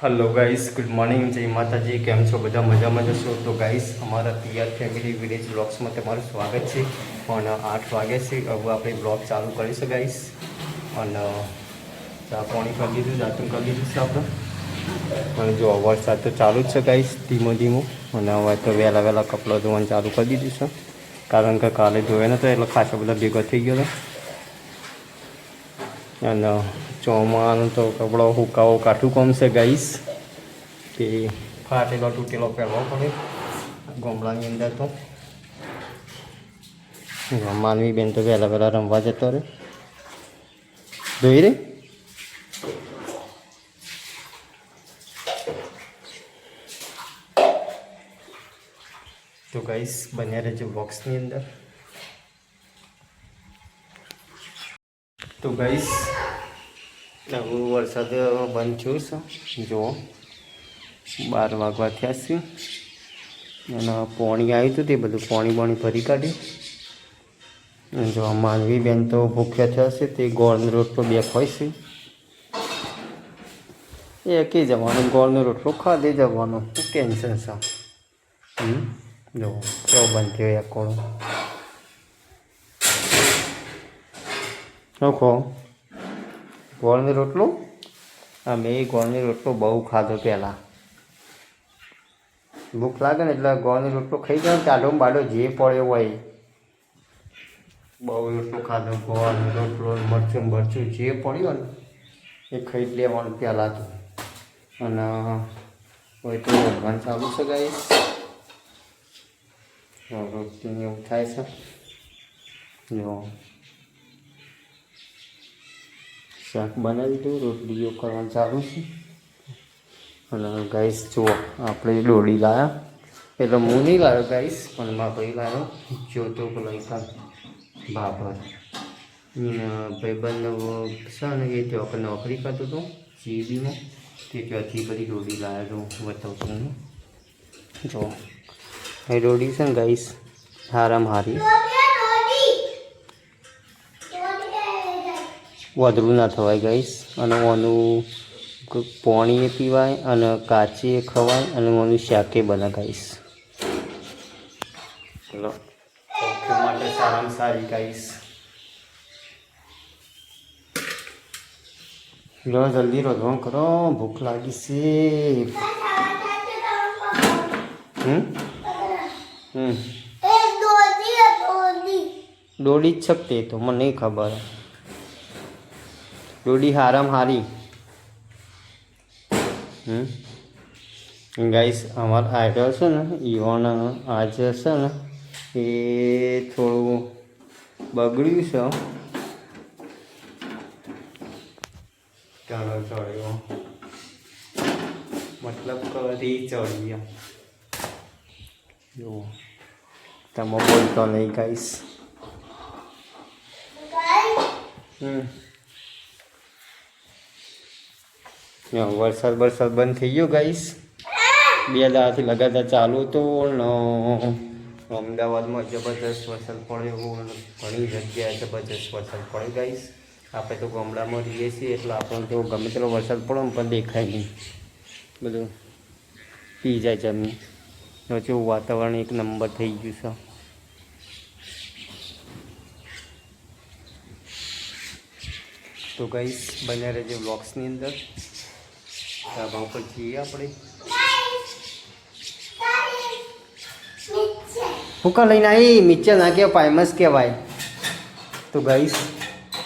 Hello guys, good morning, जय माता जी। केम छो बधा मजामां जशो। तो गाइस अमारा पीआर फैमिली विलेज ब्लॉग्स में तमारुं स्वागत है। और 8 वागे से हवे आपणे ब्लॉग चालू करीशुं गाइस। और चा पाणी कर दीधुं, दातुं कर दीधुं छे आपणे। और जो वरसाद तो चालू ज छे गाइस, धीमो धीमो। और हवे तो वहेला वहेला कपड़ा धोवानुं चालू कर दीधुं छे, कारण के काले धोया नतो એટલે ખાસો બધો ભેગો થઈ ગયો હતો। અને ચોમાનું તો કપડો હુકાવો કાઠું કામ છે ગાઈસ, કે ફાટેલો તૂટેલો પહેરવો પડે ગામડાની અંદર। તો માનવી બેન તો વહેલા વહેલા રમવા જતો રહે, જોઈ રે। તો ગાઈસ બન્યા રહેજો બોક્સની અંદર। तो गाइस हवे वरसाद बंद थयो छे, जो 12 वागवा थया छे। અને પાણી આવ્યું હતું તે બધું પાણી ભરી કાઢ્યું। જો માનવી બેન તો ભૂખ્યા થયા છે, તે ગોળનો રોટલો બે ખવાય છે, એ કે જવાનું ગોળનો રોટલો ખાધે જવાનો, ટેન્શન છે। જો કેવો બંધ થયો એક કોળો નખો ગોળનો રોટલો। અમે ગોળનો રોટલો બહુ ખાધો પહેલાં, ભૂખ લાગે ને એટલે ગોળનો રોટલો ખાઈ જાય, ટાઢો બાડો જે પડ્યો હોય બહુ રોટલો ખાધો। ગોળનો રોટલો મરચું મરચું જે પડ્યું ને એ ખાઈ જ લેવાનું પહેલાં તો। અને હોય તો ભગવાન ચાલુ છે ગાઈસ, રોટલીને એવું થાય છે। જો શાક બનાવી દીધું, રોટલીઓ કરવાનું ચાલુ છે। અને ગાઈસ જુઓ આપણે દોડી લાવ્યા, એટલે હું નહીં લાવ્યો ગાઈસ, પણ મારા ભાઈ લાવ્યો। જો તો પેલો બાબર ભાઈબંધ છે ને, એ ત્યાં નોકરી કરતો હતો જીબીમાં, તે ત્યાંથી બધી દોડી લાવ્યો તો બતાવું તમને। જો એ દોડી છે ને ગાઈસ, હારામાં હારી, વધરું ના થવાય ગાઈસ। અને ઓનું પાણી પીવાય, અને કાચી ખવાય, અને ઓનું શાકે બને ગાઈસ। ચલો માટે સારામાં સારી ગાઈસ। લો જલ્દી રોધવાનું કરો, ભૂખ લાગી છે। દોડી જ શકતે તો મને નહીં ખબર, દોડી હારામાં હારી। ગાઈસ અમારા આઈડલ છે ને, ઈવન આજે છે ને એ થોડું બગડ્યું છે, ચાલો ચડ્યો મતલબ કદી ચડ્યો। જો તમે બોલતો નહીં ગાઈસ। વરસાદ બંધ થઈ ગયો ગાઈસ, 2 દાડાથી લગાતાર ચાલુ હતો। અમદાવાદમાં જબરદસ્ત વરસાદ પડ્યો, ઘણી જગ્યાએ જબરદસ્ત વરસાદ પડ્યો ગાઈસ। આપણે તો ગામડામાં રહીએ છીએ એટલે આપણને તો ગમે તેટલો વરસાદ પડે ને પણ દેખાય નહીં, બધું પી જાય જમીન। જેવું વાતાવરણ એક નંબર થઈ ગયું છે। તો ગાઈસ બન્યા રહેજો બ્લોગ્સની અંદર। ધાબા ઉપર જઈએ આપણે, ભૂકા લઈને આવી મિક્સર ના કહેવાય, પાયમસ કહેવાય। તો ગાઈસ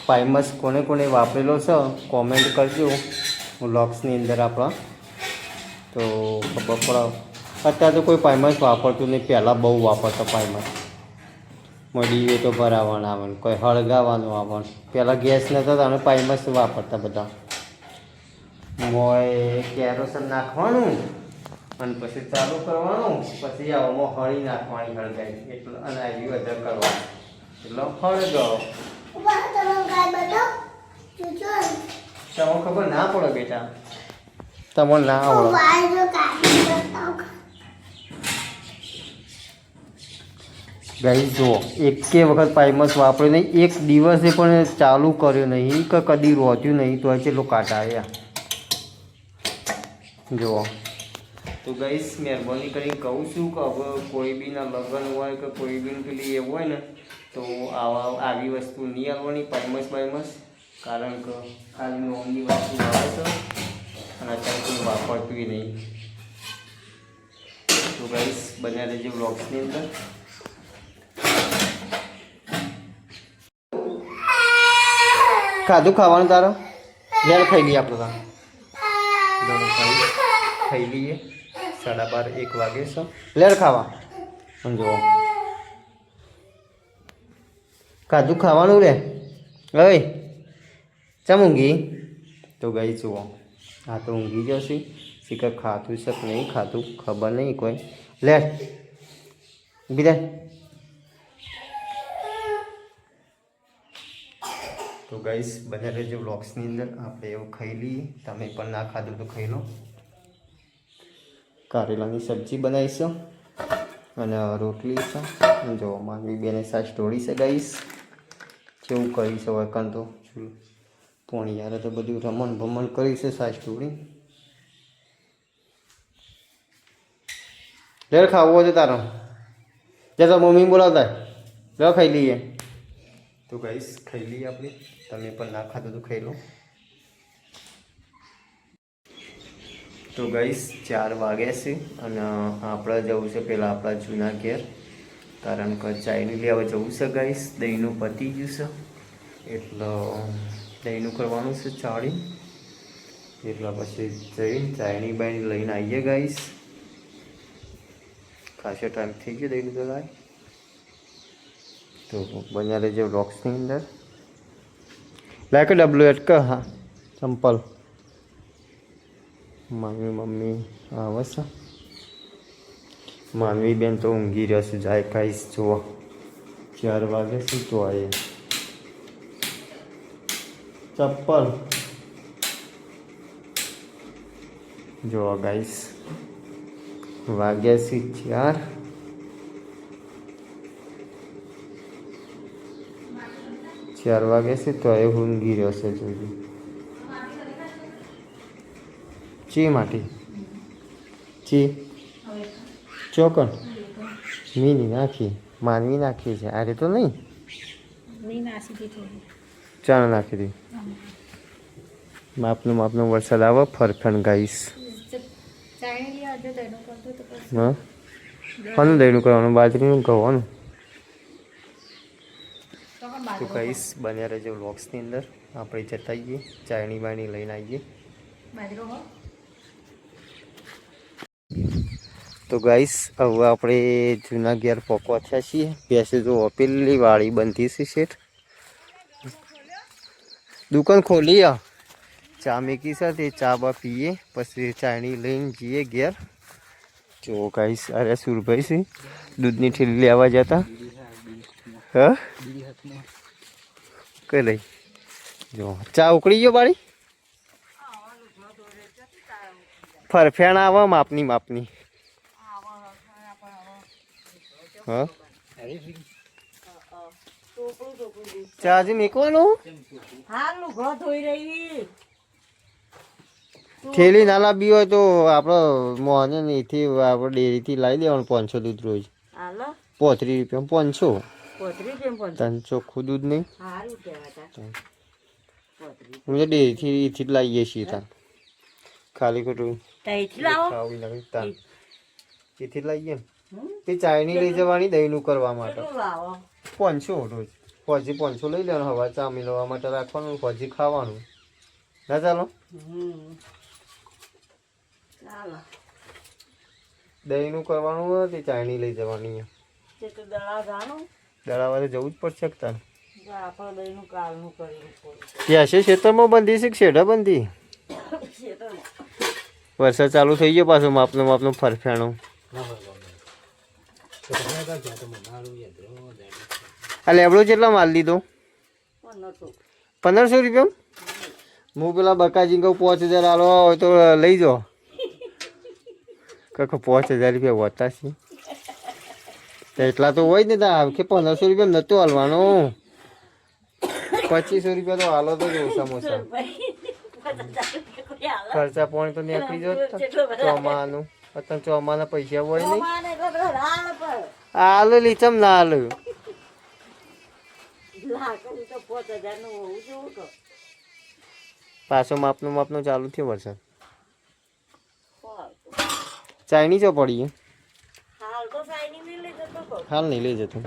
પાયમસ કોને કોને વાપરેલો છે કોમેન્ટ કરજો બ્લોગ્સની અંદર આપણા, તો ખબર પડે। અત્યારે તો કોઈ પાયમસ વાપરતું નહીં, પહેલાં બહુ વાપરતા પાયમસ। મળી તો ભરાવાના આવે, કોઈ હળગાવાનું આવે, પહેલાં ગેસ નહોતા તો અમે પાયમસ વાપરતા બધા। મોય કેરોસન નાખવાનું અને પછી ચાલુ કરવાનું, પછી આવામાં હળી નાખવાની હળગાઈ, એટલે અને આવી વધારે કરવાનું, એટલે હળગાવો। તમને ખબર ના પડે બેટા, તમને ના આવડે। ગાઈસ જુઓ, એકે વખત પાયમસ વાપર્યો નહીં, એક દિવસે પણ ચાલુ કર્યો નહીં, કે કદી રોત્યું નહીં, તો કેટલો કાંટા આવ્યા। જુઓ તો ગઈશ મહેરબાની કરીને કહું છું કે હવે કોઈ બીના લગ્ન હોય કે કોઈ બીને પેલી એવું હોય ને તો આવી વસ્તુ નહીં આવવાની પાઇમસ બાઇમસ, કારણ કે ખાલી નોમની વસ્તુ આવે છે અને અત્યારે કોઈ વાપરતું નહીં. તો ગઈશ બન્યા રહેજો વ્લોગ્સની અંદર. ખાધું ખાવાનું તારો જ્યારે ખાઈ લઈએ આપણે ખાઈ લઈએ. 12:30 1 વાગે છે લેર ખાવા. જુઓ ખાધું ખાવાનું રે હવે ચમ ઊંઘી. તો ગઈ જુઓ આ તો ઊંઘી જશે. શીખર ખાતું છે કે નહીં ખાતું ખબર નહીં કોઈ. લે ઊભી રહે. તો ગાઈસ બને રહેજો વ્લોગ્સની અંદર. આપણે એવું ખાઈ લઈએ. તમે પણ ના ખાધું તો ખાઈ લો. કારેલાની સબ્જી બનાવીશું અને રોટલી છે. જો માનવી બેને સાસ ઢોળી છે ગાઈસ. કેવું કરી છે વકન તો પોણી યાર તો બધું રમણ ભમણ કરી છે સાસ ઢોળી. લે ખાવો છે તારો જતો મમ્મી બોલાવતા લે ખાઈ લઈએ. તો ગાઈસ ખાઈ લઈએ આપણે. તમે પણ ના ખાધું તો ખાઈ લો. તો ગાઈસ 4 વાગ્યા છે અને આપણે જવું છે પહેલાં આપણા જૂના ઘેર, કારણ કે ચાયની લેવા જવું છે ગાઈસ. દહીંનું પતી ગયું છે એટલે દહીંનું કરવાનું છે ચાળી. એટલે પછી જઈને ચાયની બાયની લઈને આવીએ ગાઈસ. ખાસો ટાઈમ થઈ ગયો દહીંનું તો લાય. તો બન્યા રહેજો વ્લોગ્સની અંદર. લાય કે ડબલું એટ કે હા ચંપલ માનવી મમ્મી આવે છે. માનવી બેન તો ઊંઘી રહેશે જાય ખાઈશ. જુઓ 4 વાગે શું તો આવે ચપ્પલ. જુઓ ગાઈસ વાગ્યા છે 4. વાગે છે તો એ ઊંઘી રહ્યો છે. જોજો ચી માટી ચી ચોકન મીની નાખી માનવી નાખી છે. આરે તો નહીં ચાણ નાખી દી. માપનો વરસાદ આવે ફરફણ ગાઈશ. હા કોનું દહીનું કરવાનું? બાજરીનું કહેવાનું. તો ગાઈસ બન્યા રહેજો વ્લોગ્સની અંદર. આપણે જતા આવીએ ચાયણી બાયણી લઈને આવીએ. તો ગાઈસ હવે આપણે જૂના ઘેર પહોંચવા થયા છીએ. બેસે જો પેલી વાળી બનતી છે શેઠ. દુકાન ખોલી ચા મેકી છે તે ચા બા પીએ પછી ચાયણી લઈને જઈએ ઘેર. જો ગાઈસ અરે સુરભાઈ છે દૂધની ઠેલી લેવા જતા. હા કઈ લઈ જો ચા ઉકળી ગયો બાળી. ફરફેણ આવે માપની. હા ચા હજી મેકવાનું. ઠેલી ના લાવી હોય તો આપણે મોને અહીંથી આપણે ડેરીથી લાવી દેવાનું 500 દૂધ રોજ. 35 રૂપિયા 500 તન ચોખ્ખું દૂધ નહીં. હું તો ડેરીથી જ લાવીએ છીએ તાર ખાલી ખોટું એથી જ લાવીએ ને. તે ચાયની લઈ જવાની દહીંનું કરવા માટે 500 રોજ. ફોજી 500 લઈ લેવાનું. હવા ચા મિલવા માટે રાખવાનું. ફોજી ખાવાનું ના ચાલો. દહીંનું કરવાનું હોય તે ચાયણી લઈ જવાની. દળાવાળે જવું જ પડશે કે તાર. ત્યાં છે ખેતરમાં બંધી છે કે શેઢા બંધી? વરસાદ ચાલુ થઈ ગયો પાછો માપનો ફરફેણો. આ લેબડો કેટલા માલ લીધો? 1500 રૂપિયા. હું પેલા બકાજી કહું 5000 આલો હોય તો લઈ જાઓ. કાકા 5000 રૂપિયા હોતા છે એટલા તો હોય ને તા કે 1500 રૂપિયા નતો હાલવાનો. 2500 રૂપિયા તો હાલો તો ઓછામાં ઓછા. ખર્ચા પાણી તો નીકળી જત ચોમાનું અત્યારે ચોમાના પૈસા હોય નહીં આલુ લીચમ ના આલુ પાછો માપનું ચાલુ થયો વરસાદ ચાઇની ચો પડી હાલ નહીં લઈ જતું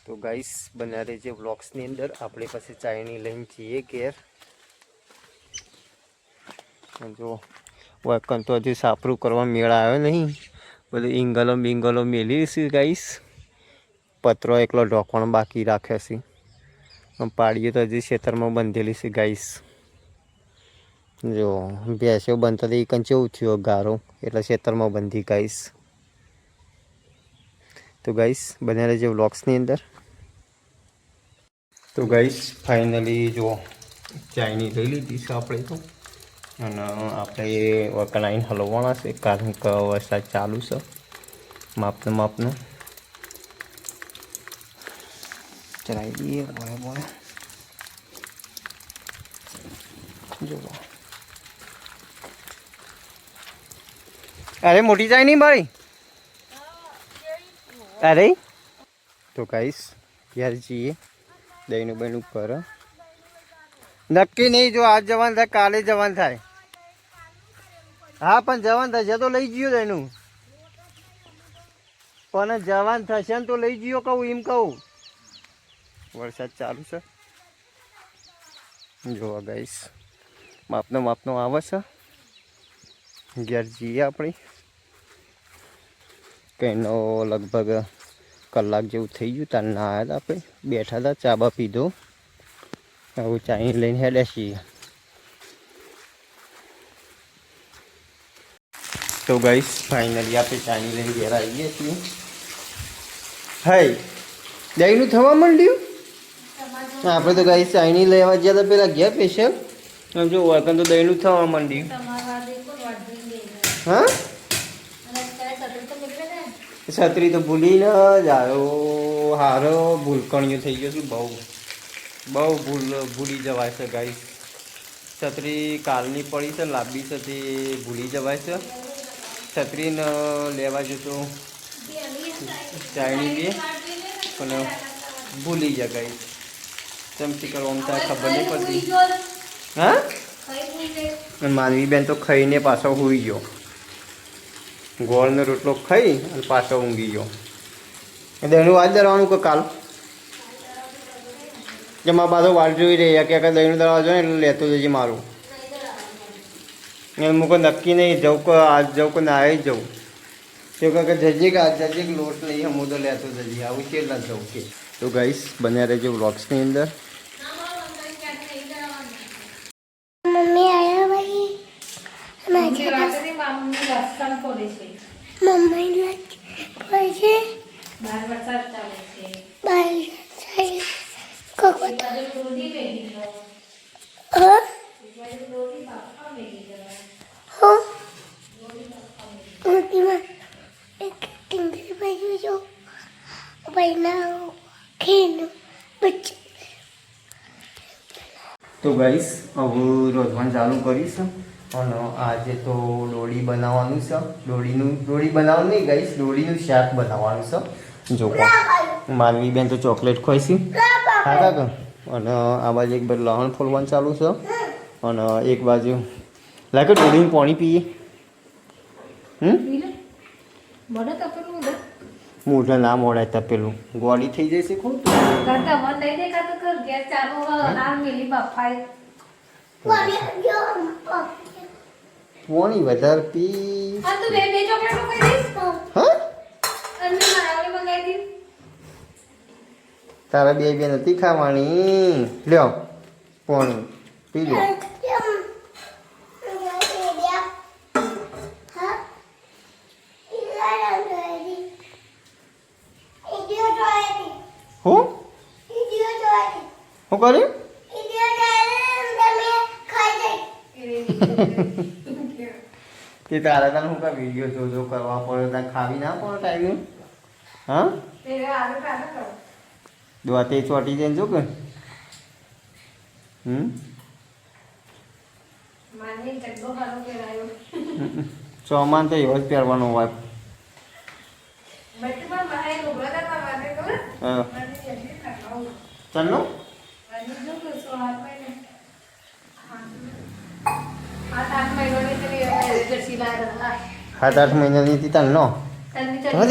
તો ગાઈસ બન્યા રહેજે વ્લોગ્સની અંદર આપણે પાસે ચાઇની લઈને જઈએ ઘેર જો વર્કન તો હજુ સાપરું કરવા મેળા આવ્યો નહીં બધું ઇંગલો બિંગલો મેલી છે ગાઈસ પતરો એકલો ઢોકણ બાકી રાખે છે પાડીએ તો હજી ખેતરમાં બંધેલી છે ગાઈસ જો ભેંસો બનતા તો એ કંચેવું થયો ગારો એટલે ખેતરમાં બંધી ગાઈસ તો ગાઈસ બન્યા રહેજે વ્લોગ્સની અંદર તો ગાઈસ ફાઇનલી જો ચાઇની લઈ લીધી છે આપણે તો અને આપણે વકણાઈને હલવાના છે કારણ કે વરસાદ ચાલુ છે માપનું ચલાવી દઈએ બોલે જો અરે મોટી ચાય નહીં મારી અરે તો ગાઈસ યાર જઈએ દહીંનું બહેનું પર નક્કી નહીં જો આજ જવાનું થાય કાલે જવાનું થાય હા પણ જવાનું થશે તો લઈ ગયો દહીંનું પણ જવાનું થશે ને તો લઈ ગયો કહું એમ કહું વરસાદ ચાલુ છે જોવા ગાઈસ માપનો આવે છે ઘેર જઈએ આપણે કંઈનો લગભગ કલાક જેવું થઈ ગયું તાર ના આવ્યા હતા આપણે બેઠા હતા ચા બા પીધો હવે ચાઈ લઈને હેડ્યા છીએ તો ગાઈસ ફાઇનલી આપણે ચાઈ લઈને ઘેર આવીએ છીએ હાય દહીંનું થવા માંડ્યું આપણે તો ગાઈસ ચાઈની લેવા ગયા હતા પેલા ગયા સ્પેશિયલ જો વર્કન તો દહીંનું થવા માંડ્યું હા છત્રી તો ભૂલી ન જ આવ્યો હારો ભૂલકણિયો થઈ ગયો છું બહુ ભૂલી જવાય છે ગાઈસ છત્રી કાલની પડી છે લાંબી છે તે ભૂલી જવાય છે છત્રીને લેવા જતો ચાઇની બે પણ ભૂલી જાય ગાઈસ ચમચી કરવા થાય ખબર નહીં પડતી હા માનવી બેન તો ખાઈને પાછો સૂઈ ગયો ગોળનો રોટલો ખાઈ અને પાછો ઊંઘી ગયો એટલે એનું વાત દરવાનું કે કાલ કે મારા પાછો વાટ જોઈ રહી કે દહીંનું દરવા જોઈએ એટલે લેતો જજે મારું એમ કોઈ નક્કી નહીં જવું કે આજ જવું કે ના આવી જવું તે કે જજે કે આજ જજે કે લોટ નહીં હું તો લેતો જજે આવું કે ના જવું કે તો ગાઈસ બન્યા રહેજો વ્લોગ્સની અંદર મમ્મી આયા ભાઈ મારી રાત્રે મમ્મી લસણ પોડે છે મમ્મી લસણ પોડે છે બાર વરસાદ ચાલે છે બાર ચાલે કોકો તો રોટી બેઠી છે હા રોટી બાફા બેઠી છે હો રોટીમાં એક ટિંગરી ભાઈ જો ભાઈ ના ખેનું બચ્ચી તો ગાઈસ હવે રોધવાનું ચાલુ કરીશ અને આજે તો ડોળી બનાવવાનું છે ડોળી બનાવવાનું નહીં ગાઈસ ડોળીનું શાક બનાવવાનું છે જો માનવી બેન તો ચોકલેટ ખોઈશી હા કાકા અને આ બાજુ એક બાજુ લહણ ફોલવાનું ચાલુ છે અને એક બાજુ લાગે ડોળીનું પાણી પીએ મોઢા ના મોડાય તપેલું ગોળી થઈ જશે પાણી વધારે પી તારા બે નથી ખાવાની લ્યો પાણી પી લો હું કર્યું તે તારા તને હું કા વિડીયો જો કરવા પડે ત્યાં ખાવી ના પડે ટાઈમ હા દોતે ચોટી જાય જો કે ચોમાન તો એવો જ પહેરવાનો હોય. હા. ચાલો 7-8 મહિનાની હતી તાર નો ના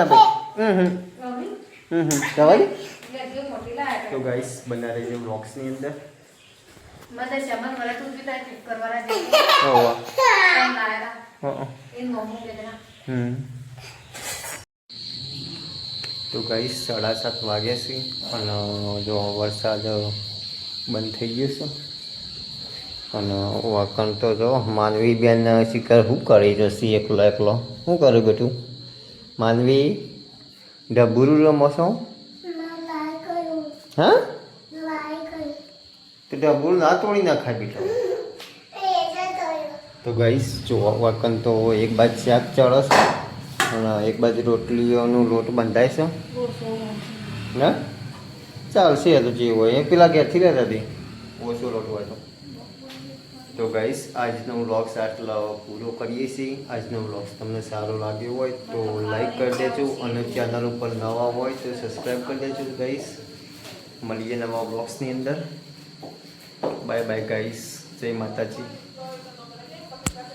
ભાઈ જવા દે. તો ગાઈસ બના રહેજો બ્લોગ્સની અંદર. તો ગાઈસ 7:30 વાગ્યા છે અને જો વરસાદ બંધ થઈ ગયો છે અને વાકણ તો જો માનવી બેન શિખર શું કરી જશે એકલો શું કરે બેટું? માનવી ડબુરું રમો છો? હા તો ડબુરું ના તોડી નાખાય બેટા. તો ગાઈસ જો વાકણ તો એક બાજુ શાક ચડે છે અને એક બાજુ રોટલીઓનો લોટ બંધાય છે ને ચાલશે તો જે હોય એ પેલા ઘેરથી લેતા હતી ઓછો લોટ હોય તો ગાઈસ આજનો વ્લોગ્સ આટલો પૂરો કરીએ છીએ. આજનો વ્લોગ્સ તમને સારો લાગ્યો હોય તો લાઈક કરી દેજો અને ચેનલ ઉપર નવા હોય તો સબસ્ક્રાઈબ કરી દેજો ગાઈસ. મળીએ નવા વ્લોગ્સની અંદર. Bye bye guys. જય માતાજી.